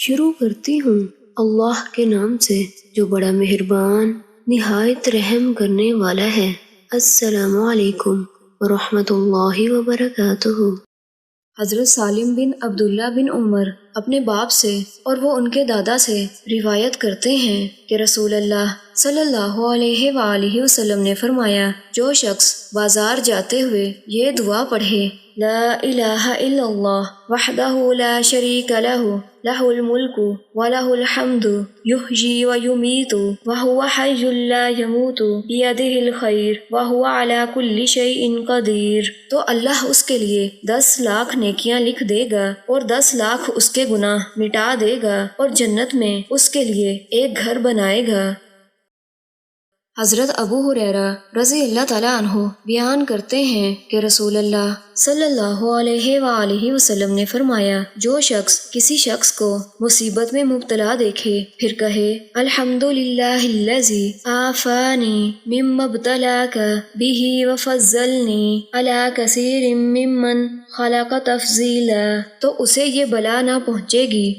شروع کرتی ہوں اللہ کے نام سے جو بڑا مہربان نہایت رحم کرنے والا ہے۔ السلام علیکم ورحمۃ اللہ وبرکاتہ۔ حضرت سالم بن عبداللہ بن عمر اپنے باپ سے اور وہ ان کے دادا سے روایت کرتے ہیں کہ رسول اللہ صلی اللہ علیہ وآلہ وسلم نے فرمایا، جو شخص بازار جاتے ہوئے یہ دعا پڑھے، لا الہ الا اللہ وحدہ لا شریک لہ لہ الملک ولہ الحمد یحیی ویمیت وہو حی لا یموت بیدہ الخیر وہو علی کل شیء قدیر، تو اللہ اس کے لیے 10 لاکھ نیکیاں لکھ دے گا اور 10 لاکھ اس کے گناہ مٹا دے گا اور جنت میں اس کے لیے ایک گھر بنائے گا۔ حضرت ابو ہریرہ رضی اللہ تعالیٰ عنہ بیان کرتے ہیں کہ رسول اللہ صلی اللہ علیہ وآلہ وسلم نے فرمایا، جو شخص کسی شخص کو مصیبت میں مبتلا دیکھے پھر کہے، الحمدللہ الذی عافانی مما ابتلاک بہ وفضلنی علی کثیر ممن خلق تفضیلا، تو اسے یہ بلا نہ پہنچے گی